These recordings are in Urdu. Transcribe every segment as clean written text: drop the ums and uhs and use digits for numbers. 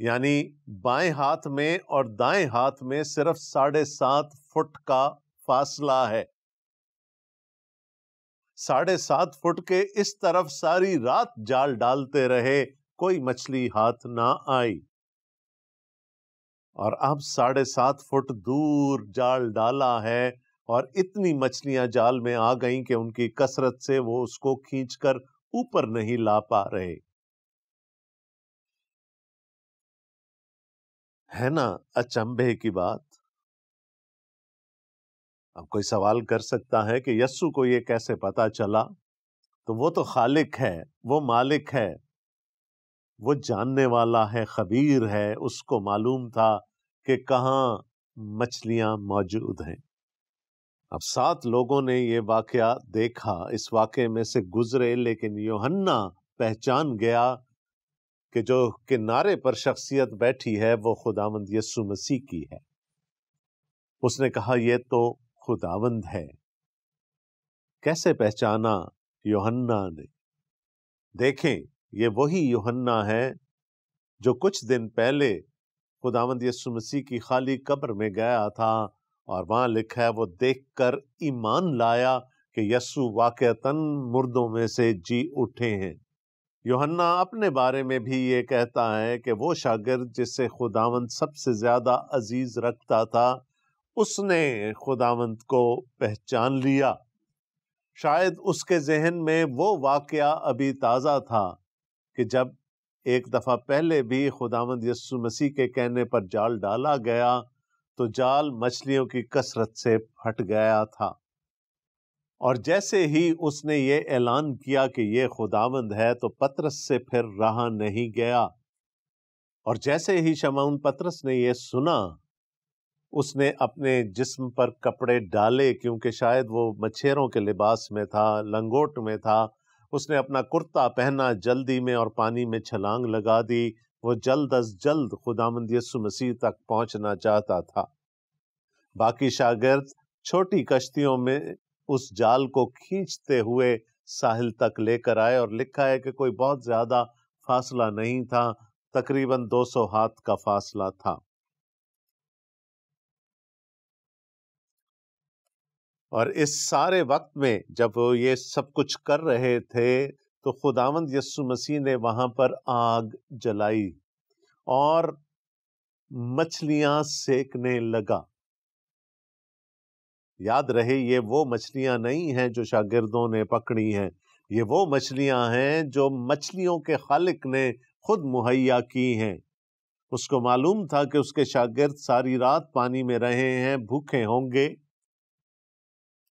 یعنی بائیں ہاتھ میں اور دائیں ہاتھ میں صرف 7.5 فٹ کا فاصلہ ہے. 7.5 فٹ کے اس طرف ساری رات جال ڈالتے رہے، کوئی مچھلی ہاتھ نہ آئی. اور اب 7.5 فٹ دور جال ڈالا ہے اور اتنی مچھلیاں جال میں آ گئیں کہ ان کی کثرت سے وہ اس کو کھینچ کر اوپر نہیں لا پا رہے. ہے نا اچنبھے کی بات؟ اب کوئی سوال کر سکتا ہے کہ یسوع کو یہ کیسے پتا چلا؟ تو وہ تو خالق ہے، وہ مالک ہے، وہ جاننے والا ہے، خبیر ہے، اس کو معلوم تھا کہ کہاں مچھلیاں موجود ہیں. اب 7 لوگوں نے یہ واقعہ دیکھا، اس واقعے میں سے گزرے، لیکن یوحنا پہچان گیا کہ جو کنارے پر شخصیت بیٹھی ہے وہ خداوند یسوع مسیح کی ہے. اس نے کہا یہ تو خداوند ہے. کیسے پہچانا یوحنا نے؟ دیکھیں، یہ وہی یوحنا ہے جو کچھ دن پہلے خداوند یسوع مسیح کی خالی قبر میں گیا تھا، اور وہاں لکھا ہے وہ دیکھ کر ایمان لایا کہ یسوع واقعتاً مردوں میں سے جی اٹھے ہیں. یوحنا اپنے بارے میں بھی یہ کہتا ہے کہ وہ شاگرد جس سے خداوند سب سے زیادہ عزیز رکھتا تھا، اس نے خداوند کو پہچان لیا. شاید اس کے ذہن میں وہ واقعہ ابھی تازہ تھا کہ جب ایک دفعہ پہلے بھی خداوند یسوع مسیح کے کہنے پر جال ڈالا گیا تو جال مچھلیوں کی کثرت سے پھٹ گیا تھا. اور جیسے ہی اس نے یہ اعلان کیا کہ یہ خداوند ہے تو پطرس سے پھر رہا نہیں گیا. اور جیسے ہی شمعون پطرس نے یہ سنا، اس نے اپنے جسم پر کپڑے ڈالے، کیونکہ شاید وہ مچھیروں کے لباس میں تھا، لنگوٹ میں تھا. اس نے اپنا کرتا پہنا جلدی میں اور پانی میں چھلانگ لگا دی. وہ جلد از جلد خداوند یسوع مسیح تک پہنچنا چاہتا تھا. باقی شاگرد چھوٹی کشتیوں میں اس جال کو کھینچتے ہوئے ساحل تک لے کر آئے، اور لکھا ہے کہ کوئی بہت زیادہ فاصلہ نہیں تھا، تقریباً 200 ہاتھ کا فاصلہ تھا. اور اس سارے وقت میں جب وہ یہ سب کچھ کر رہے تھے تو خداوند یسوع مسیح نے وہاں پر آگ جلائی اور مچھلیاں سیکنے لگا. یاد رہے یہ وہ مچھلیاں نہیں ہیں جو شاگردوں نے پکڑی ہیں، یہ وہ مچھلیاں ہیں جو مچھلیوں کے خالق نے خود مہیا کی ہیں. اس کو معلوم تھا کہ اس کے شاگرد ساری رات پانی میں رہے ہیں، بھوکے ہوں گے،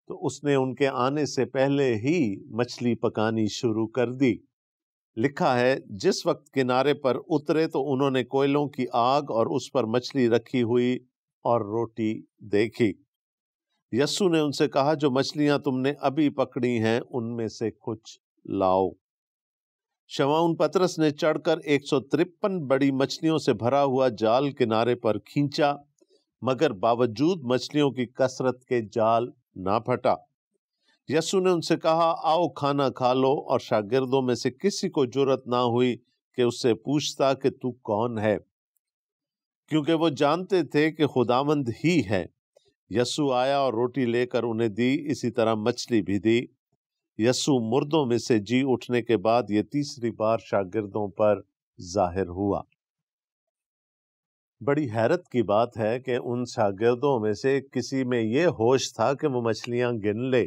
تو اس نے ان کے آنے سے پہلے ہی مچھلی پکانی شروع کر دی. لکھا ہے جس وقت کنارے پر اترے تو انہوں نے کوئلوں کی آگ اور اس پر مچھلی رکھی ہوئی اور روٹی دیکھی. یسوع نے ان سے کہا جو مچھلیاں تم نے ابھی پکڑی ہیں ان میں سے کچھ لاؤ. شمعون پطرس نے چڑھ کر 153 بڑی مچھلیوں سے بھرا ہوا جال کنارے پر کھینچا، مگر باوجود مچھلیوں کی کثرت کے جال نہ پھٹا. یسوع نے ان سے کہا آؤ کھانا کھا لو، اور شاگردوں میں سے کسی کو جرأت نہ ہوئی کہ اس سے پوچھتا کہ تو کون ہے، کیونکہ وہ جانتے تھے کہ خداوند ہی ہے. یسوع آیا اور روٹی لے کر انہیں دی، اسی طرح مچھلی بھی دی. یسوع مردوں میں سے جی اٹھنے کے بعد یہ تیسری بار شاگردوں پر ظاہر ہوا. بڑی حیرت کی بات ہے کہ ان شاگردوں میں سے کسی میں یہ ہوش تھا کہ وہ مچھلیاں گن لے.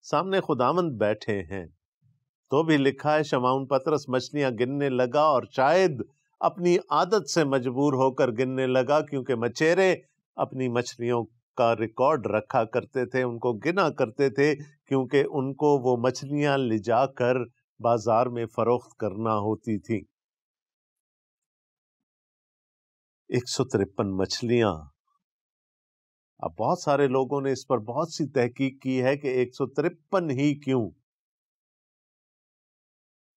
سامنے خداوند بیٹھے ہیں تو بھی لکھا ہے شمعون پطرس مچھلیاں گننے لگا، اور شاید اپنی عادت سے مجبور ہو کر گننے لگا، کیونکہ مچیرے اپنی مچھلیوں کا ریکارڈ رکھا کرتے تھے، ان کو گنا کرتے تھے، کیونکہ ان کو وہ مچھلیاں لے جا کر بازار میں فروخت کرنا ہوتی تھی. 153 مچھلیاں. اب بہت سارے لوگوں نے اس پر بہت سی تحقیق کی ہے کہ 153 ہی کیوں.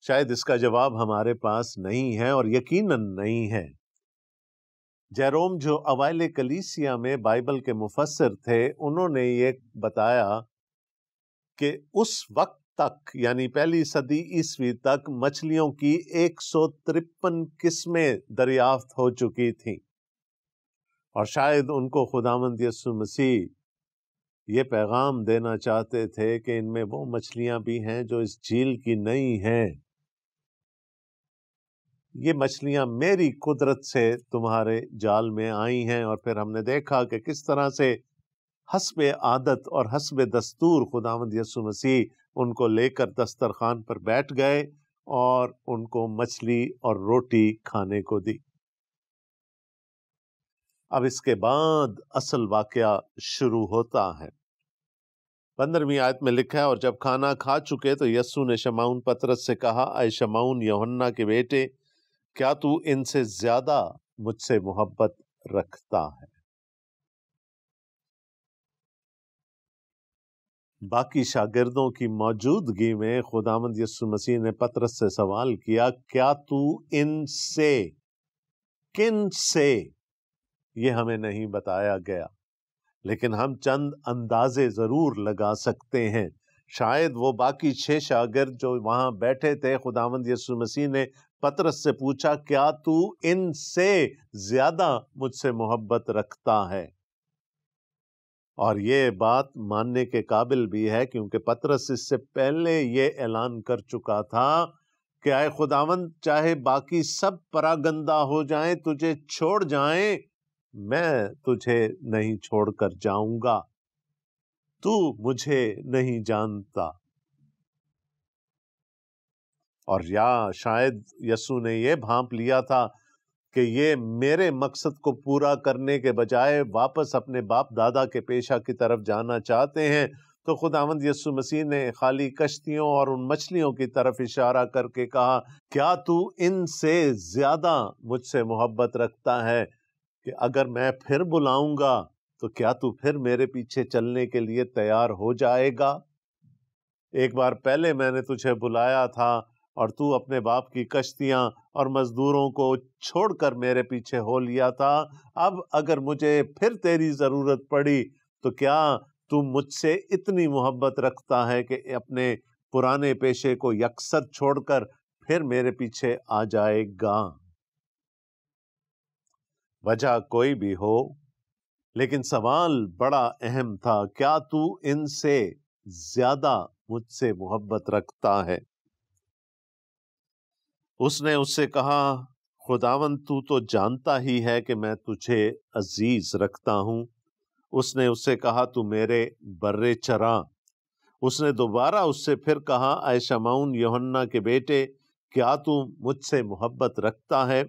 شاید اس کا جواب ہمارے پاس نہیں ہے، اور یقیناً نہیں ہے. جیروم جو اوائل کلیسیا میں بائبل کے مفسر تھے، انہوں نے یہ بتایا کہ اس وقت تک یعنی پہلی صدی عیسوی تک مچھلیوں کی 153 قسمیں دریافت ہو چکی تھیں، اور شاید ان کو خداوند یسوع مسیح یہ پیغام دینا چاہتے تھے کہ ان میں وہ مچھلیاں بھی ہیں جو اس جھیل کی نہیں ہیں، یہ مچھلیاں میری قدرت سے تمہارے جال میں آئی ہیں۔ اور پھر ہم نے دیکھا کہ کس طرح سے حسب عادت اور حسب دستور خداوند یسوع مسیح ان کو لے کر دسترخوان پر بیٹھ گئے اور ان کو مچھلی اور روٹی کھانے کو دی۔ اب اس کے بعد اصل واقعہ شروع ہوتا ہے۔ 15ویں آیت میں لکھا ہے، اور جب کھانا کھا چکے تو یسوع نے شمعون پطرس سے کہا، اے شمعون یوحنا کے بیٹے، کیا تو ان سے زیادہ مجھ سے محبت رکھتا ہے؟ باقی شاگردوں کی موجودگی میں خداوند یسوع مسیح نے پطرس سے سوال کیا، کیا تو ان سے، کن سے، یہ ہمیں نہیں بتایا گیا، لیکن ہم چند اندازے ضرور لگا سکتے ہیں۔ شاید وہ باقی 6 شاگرد جو وہاں بیٹھے تھے، خداوند یسوع مسیح نے پطرس سے پوچھا، کیا تو ان سے زیادہ مجھ سے محبت رکھتا ہے؟ اور یہ بات ماننے کے قابل بھی ہے، کیونکہ پطرس اس سے پہلے یہ اعلان کر چکا تھا کہ اے خداوند، چاہے باقی سب پراگندہ ہو جائیں، تجھے چھوڑ جائیں، میں تجھے نہیں چھوڑ کر جاؤں گا، تو مجھے نہیں جانتا۔ اور یا شاید یسوع نے یہ بھانپ لیا تھا کہ یہ میرے مقصد کو پورا کرنے کے بجائے واپس اپنے باپ دادا کے پیشہ کی طرف جانا چاہتے ہیں، تو خداوند یسوع مسیح نے خالی کشتیوں اور ان مچھلیوں کی طرف اشارہ کر کے کہا، کیا تو ان سے زیادہ مجھ سے محبت رکھتا ہے کہ اگر میں پھر بلاؤں گا تو کیا تو پھر میرے پیچھے چلنے کے لیے تیار ہو جائے گا؟ ایک بار پہلے میں نے تجھے بلایا تھا اور تو اپنے باپ کی کشتیاں اور مزدوروں کو چھوڑ کر میرے پیچھے ہو لیا تھا، اب اگر مجھے پھر تیری ضرورت پڑی تو کیا تو مجھ سے اتنی محبت رکھتا ہے کہ اپنے پرانے پیشے کو یکسر چھوڑ کر پھر میرے پیچھے آ جائے گا؟ وجہ کوئی بھی ہو، لیکن سوال بڑا اہم تھا، کیا تو ان سے زیادہ مجھ سے محبت رکھتا ہے؟ اس نے اس سے کہا، خداوند تو جانتا ہی ہے کہ میں تجھے عزیز رکھتا ہوں۔ اس نے اس سے کہا، تو میرے برے چراں۔ اس نے دوبارہ اس سے پھر کہا، اے شمعون یوحنا کے بیٹے، کیا تو مجھ سے محبت رکھتا ہے؟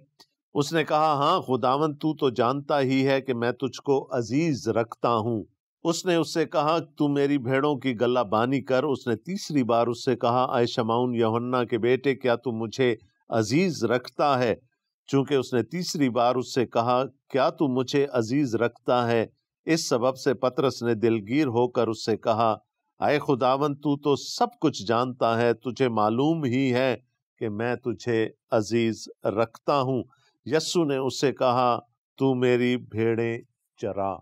اس نے کہا، ہاں خداوند، تو جانتا ہی ہے کہ میں تجھ کو عزیز رکھتا ہوں۔ اس نے اس سے کہا، تو میری بھیڑوں کی گلہ بانی کر۔ اس نے تیسری بار اس سے کہا، اے شمعون یوحنا کے بیٹے، کیا تو مجھے عزیز رکھتا ہے؟ چونکہ اس نے تیسری بار اس سے کہا، کیا تو مجھے عزیز رکھتا ہے، اس سبب سے پطرس نے دلگیر ہو کر اس سے کہا، اے خداوند، تو سب کچھ جانتا ہے، تجھے معلوم ہی ہے کہ میں تجھے عزیز رکھتا ہوں۔ یسوع نے اس سے کہا، تو میری بھیڑیں چرا۔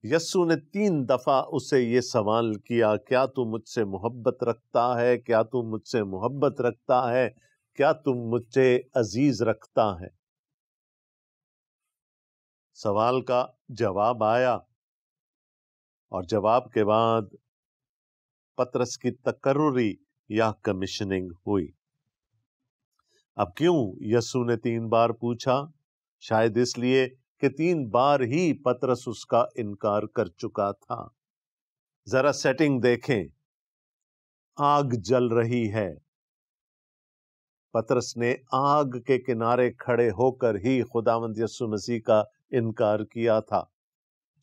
یسوع نے 3 دفعہ اس سے یہ سوال کیا، کیا تو مجھ سے محبت رکھتا ہے؟ کیا تو مجھ سے محبت رکھتا ہے؟ کیا تم مجھے عزیز رکھتا ہے؟ سوال کا جواب آیا، اور جواب کے بعد پطرس کی تقرری یا کمیشننگ ہوئی۔ اب کیوں یسوع نے 3 بار پوچھا؟ شاید اس لیے کہ 3 بار ہی پطرس اس کا انکار کر چکا تھا۔ ذرا سیٹنگ دیکھیں، آگ جل رہی ہے۔ پطرس نے آگ کے کنارے کھڑے ہو کر ہی خداوند یسوع مسیح کا انکار کیا تھا۔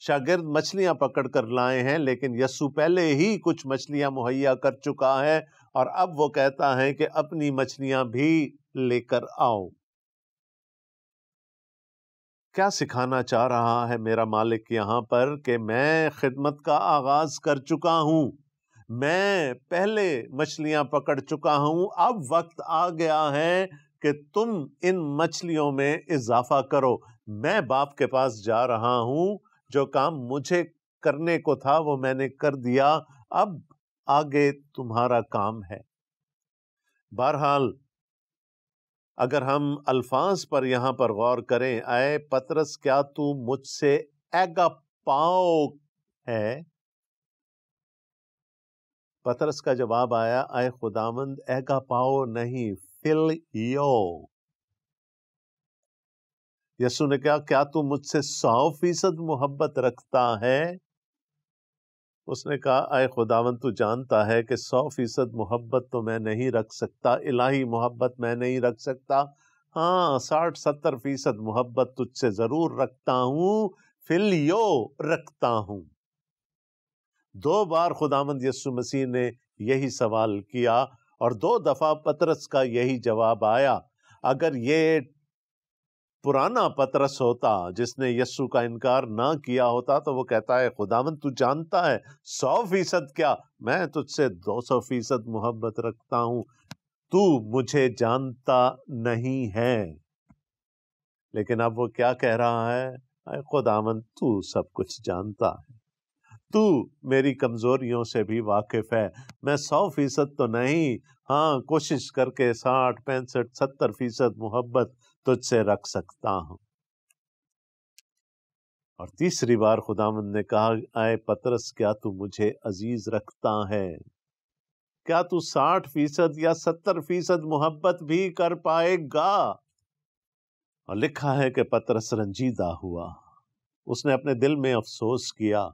شاگرد مچھلیاں پکڑ کر لائے ہیں، لیکن یسوع پہلے ہی کچھ مچھلیاں مہیا کر چکا ہے، اور اب وہ کہتا ہے کہ اپنی مچھلیاں بھی لے کر آؤ۔ کیا سکھانا چاہ رہا ہے میرا مالک یہاں پر؟ کہ میں خدمت کا آغاز کر چکا ہوں، میں پہلے مچھلیاں پکڑ چکا ہوں، اب وقت آ گیا ہے کہ تم ان مچھلیوں میں اضافہ کرو۔ میں باپ کے پاس جا رہا ہوں، جو کام مجھے کرنے کو تھا وہ میں نے کر دیا، اب آگے تمہارا کام ہے۔ بہرحال اگر ہم الفاظ پر یہاں پر غور کریں، اے پطرس کیا تو مجھ سے ایگا پاؤ ہے؟ پطرس کا جواب آیا، اے خداوند ایگا پاؤ نہیں، فلیو۔ یسوع نے کہا کیا تو مجھ سے 100% محبت رکھتا ہے؟ اس نے کہا اے خداوند تو جانتا ہے کہ 100% محبت تو میں نہیں رکھ سکتا، الہی محبت میں نہیں رکھ سکتا، ہاں 60-70% محبت تجھ سے ضرور رکھتا ہوں، فلیو رکھتا ہوں۔ 2 بار خداوند یسوع مسیح نے یہی سوال کیا اور 2 دفعہ پطرس کا یہی جواب آیا۔ اگر یہ پرانا پطرس ہوتا جس نے یسوع کا انکار نہ کیا ہوتا تو وہ کہتا ہے خداوند تو جانتا ہے 100% کیا، میں تجھ سے 200% محبت رکھتا ہوں، تو مجھے جانتا نہیں ہے۔ لیکن اب وہ کیا کہہ رہا ہے؟ اے خداوند تو سب کچھ جانتا ہے، تو میری کمزوریوں سے بھی واقف ہے، میں 100% تو نہیں، ہاں کوشش کر کے 60-65-70% محبت تجھ سے رکھ سکتا ہوں۔ اور تیسری بار خداوند نے کہا اے پطرس کیا تو مجھے عزیز رکھتا ہے؟ کیا تو 60% یا 70% محبت بھی کر پائے گا؟ اور لکھا ہے کہ پطرس رنجیدہ ہوا، اس نے اپنے دل میں افسوس کیا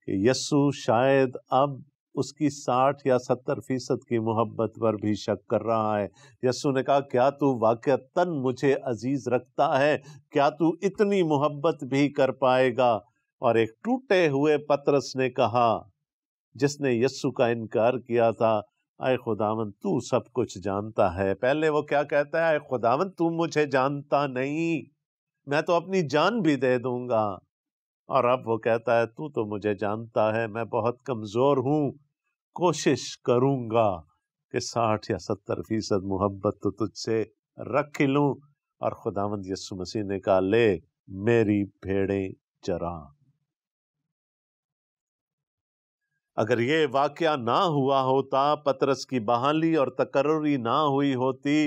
کہ یسوع شاید اب اس کی 60 یا 70% کی محبت پر بھی شک کر رہا ہے۔ یسوع نے کہا کیا تو واقعتاً مجھے عزیز رکھتا ہے؟ کیا تو اتنی محبت بھی کر پائے گا؟ اور ایک ٹوٹے ہوئے پطرس نے کہا، جس نے یسوع کا انکار کیا تھا، اے خداوند تو سب کچھ جانتا ہے۔ پہلے وہ کیا کہتا ہے؟ اے خداوند تو مجھے جانتا نہیں، میں تو اپنی جان بھی دے دوں گا۔ اور اب وہ کہتا ہے تو مجھے جانتا ہے، میں بہت کمزور ہوں، کوشش کروں گا کہ 60 یا 70% محبت تو تجھ سے رکھ لوں۔ اور خداوند یسوع مسیح نے کہا لے میری بھیڑیں چرا۔ اگر یہ واقعہ نہ ہوا ہوتا، پطرس کی بحالی اور تقرری نہ ہوئی ہوتی،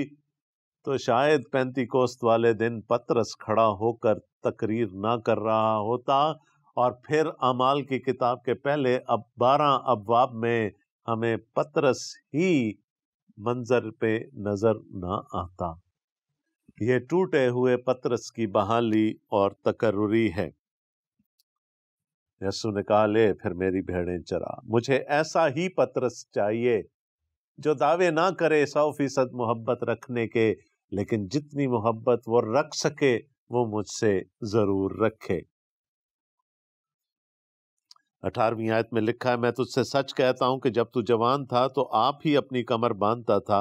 تو شاید پینتیکوست والے دن پطرس کھڑا ہو کر تقریر نہ کر رہا ہوتا، اور پھر اعمال کی کتاب کے پہلے 12 ابواب میں ہمیں پطرس ہی منظر پہ نظر نہ آتا۔ یہ ٹوٹے ہوئے پطرس کی بحالی اور تقرری ہے۔ یسوع نے کہا لے پھر میری بھیڑیں چرا۔ مجھے ایسا ہی پطرس چاہیے جو دعوے نہ کرے 100% محبت رکھنے کے، لیکن جتنی محبت وہ رکھ سکے وہ مجھ سے ضرور رکھے۔ 18ویں آیت میں لکھا ہے میں تجھ سے سچ کہتا ہوں کہ جب تو جوان تھا تو آپ ہی اپنی کمر باندھتا تھا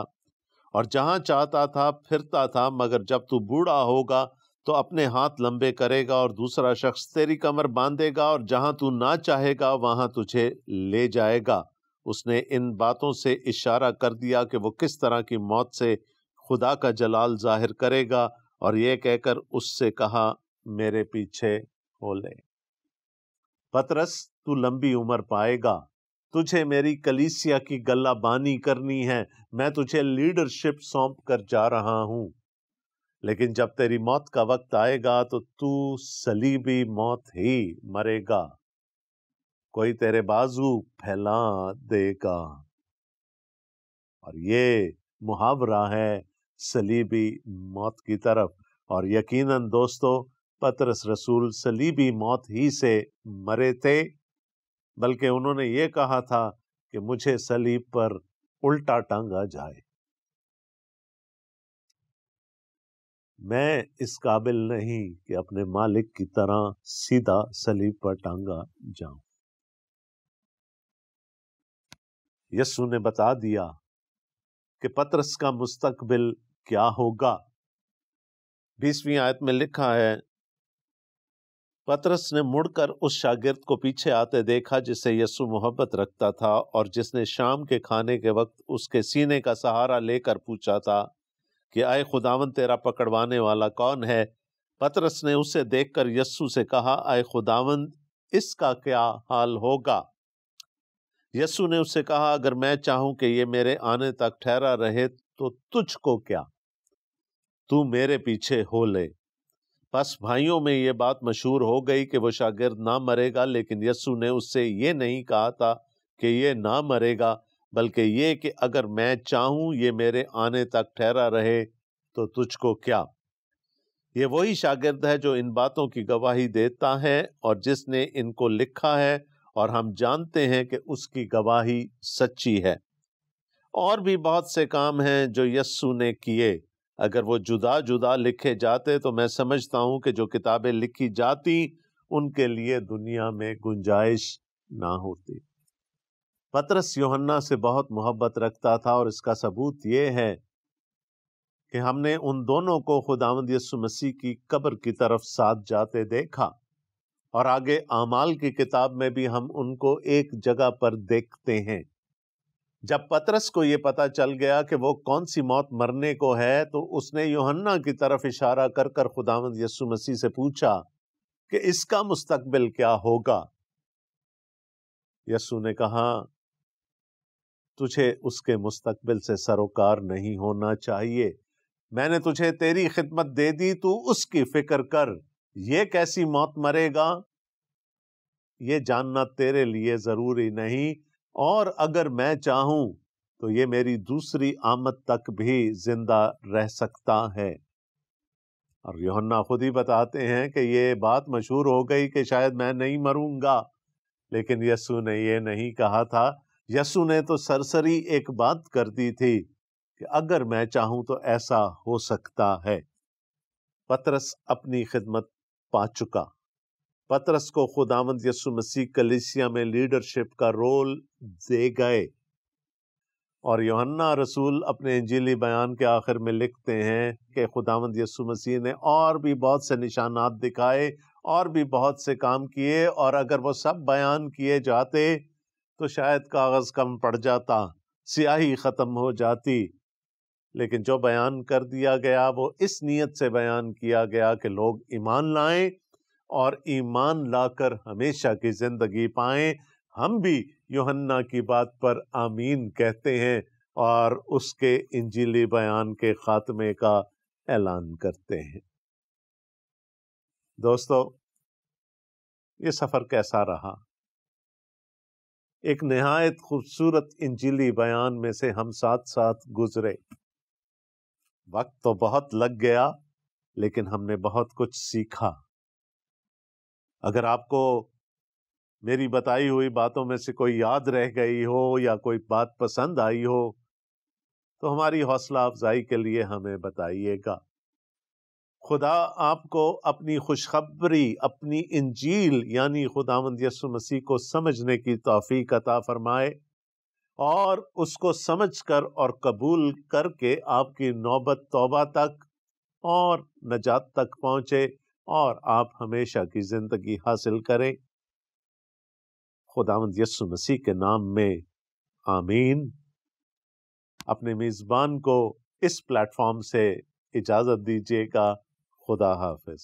اور جہاں چاہتا تھا پھرتا تھا، مگر جب تو بوڑھا ہوگا تو اپنے ہاتھ لمبے کرے گا اور دوسرا شخص تیری کمر باندھے گا اور جہاں تو نہ چاہے گا وہاں تجھے لے جائے گا۔ اس نے ان باتوں سے اشارہ کر دیا کہ وہ کس طرح کی موت سے خدا کا جلال ظاہر کرے گا، اور یہ کہہ کر اس سے کہا میرے پیچھے ہو لے۔ پطرس تو لمبی عمر پائے گا، تجھے میری کلیسیا کی گلہ بانی کرنی ہے، میں تجھے لیڈرشپ سونپ کر جا رہا ہوں، لیکن جب تیری موت کا وقت آئے گا تو تو صلیبی موت ہی مرے گا، کوئی تیرے بازو پھیلا دے گا۔ اور یہ محاورہ ہے صلیبی موت کی طرف، اور یقیناً دوستو پطرس رسول صلیبی موت ہی سے مرے تھے، بلکہ انہوں نے یہ کہا تھا کہ مجھے صلیب پر الٹا ٹانگا جائے، میں اس قابل نہیں کہ اپنے مالک کی طرح سیدھا صلیب پر ٹانگا جاؤں۔ یسوع نے بتا دیا کہ پطرس کا مستقبل کیا ہوگا۔ 20ویں آیت میں لکھا ہے پطرس نے مڑ کر اس شاگرد کو پیچھے آتے دیکھا جس سے یسوع محبت رکھتا تھا اور جس نے شام کے کھانے کے وقت اس کے سینے کا سہارا لے کر پوچھا تھا کہ اے خداوند تیرا پکڑوانے والا کون ہے؟ پطرس نے اسے دیکھ کر یسوع سے کہا اے خداوند اس کا کیا حال ہوگا؟ یسوع نے اس سے کہا اگر میں چاہوں کہ یہ میرے آنے تک ٹھہرا رہے تو تجھ کو کیا، تو میرے پیچھے ہو لے۔ پس بھائیوں میں یہ بات مشہور ہو گئی کہ وہ شاگرد نہ مرے گا، لیکن یسوع نے اس سے یہ نہیں کہا تھا کہ یہ نہ مرے گا، بلکہ یہ کہ اگر میں چاہوں یہ میرے آنے تک ٹھہرا رہے تو تجھ کو کیا۔ یہ وہی شاگرد ہے جو ان باتوں کی گواہی دیتا ہے اور جس نے ان کو لکھا ہے، اور ہم جانتے ہیں کہ اس کی گواہی سچی ہے۔ اور بھی بہت سے کام ہیں جو یسوع نے کیے، اگر وہ جدا جدا لکھے جاتے تو میں سمجھتا ہوں کہ جو کتابیں لکھی جاتی ان کے لیے دنیا میں گنجائش نہ ہوتی۔ پطرس یوحنا سے بہت محبت رکھتا تھا، اور اس کا ثبوت یہ ہے کہ ہم نے ان دونوں کو خداوند یسوع مسیح کی قبر کی طرف ساتھ جاتے دیکھا، اور آگے اعمال کی کتاب میں بھی ہم ان کو ایک جگہ پر دیکھتے ہیں۔ جب پطرس کو یہ پتا چل گیا کہ وہ کون سی موت مرنے کو ہے، تو اس نے یوحنا کی طرف اشارہ کر کر خداوند یسوع مسیح سے پوچھا کہ اس کا مستقبل کیا ہوگا۔ یسوع نے کہا تجھے اس کے مستقبل سے سروکار نہیں ہونا چاہیے، میں نے تجھے تیری خدمت دے دی، تو اس کی فکر کر، یہ کیسی موت مرے گا یہ جاننا تیرے لیے ضروری نہیں، اور اگر میں چاہوں تو یہ میری دوسری آمد تک بھی زندہ رہ سکتا ہے۔ اور یوحنا خود ہی بتاتے ہیں کہ یہ بات مشہور ہو گئی کہ شاید میں نہیں مروں گا، لیکن یسوع نے یہ نہیں کہا تھا۔ یسوع نے تو سرسری ایک بات کر دی تھی کہ اگر میں چاہوں تو ایسا ہو سکتا ہے۔ پطرس اپنی خدمت پا چکا۔ پطرس کو خداوند یسوع مسیح کلیسیا میں لیڈرشپ کا رول دے گئے، اور یوحنا رسول اپنے انجیلی بیان کے آخر میں لکھتے ہیں کہ خداوند یسوع مسیح نے اور بھی بہت سے نشانات دکھائے اور بھی بہت سے کام کیے، اور اگر وہ سب بیان کیے جاتے تو شاید کاغذ کم پڑ جاتا، سیاہی ختم ہو جاتی، لیکن جو بیان کر دیا گیا وہ اس نیت سے بیان کیا گیا کہ لوگ ایمان لائیں اور ایمان لا کر ہمیشہ کی زندگی پائیں۔ ہم بھی یوحنا کی بات پر آمین کہتے ہیں اور اس کے انجیلی بیان کے خاتمے کا اعلان کرتے ہیں۔ دوستو، یہ سفر کیسا رہا؟ ایک نہایت خوبصورت انجیلی بیان میں سے ہم ساتھ ساتھ گزرے۔ وقت تو بہت لگ گیا، لیکن ہم نے بہت کچھ سیکھا۔ اگر آپ کو میری بتائی ہوئی باتوں میں سے کوئی یاد رہ گئی ہو یا کوئی بات پسند آئی ہو تو ہماری حوصلہ افزائی کے لیے ہمیں بتائیے گا۔ خدا آپ کو اپنی خوشخبری، اپنی انجیل یعنی خداوند یسوع مسیح کو سمجھنے کی توفیق عطا فرمائے، اور اس کو سمجھ کر اور قبول کر کے آپ کی نوبت توبہ تک اور نجات تک پہنچے، اور آپ ہمیشہ کی زندگی حاصل کریں۔ خداوند یسوع مسیح کے نام میں آمین۔ اپنے میزبان کو اس پلیٹ فارم سے اجازت دیجیے گا۔ خدا حافظ۔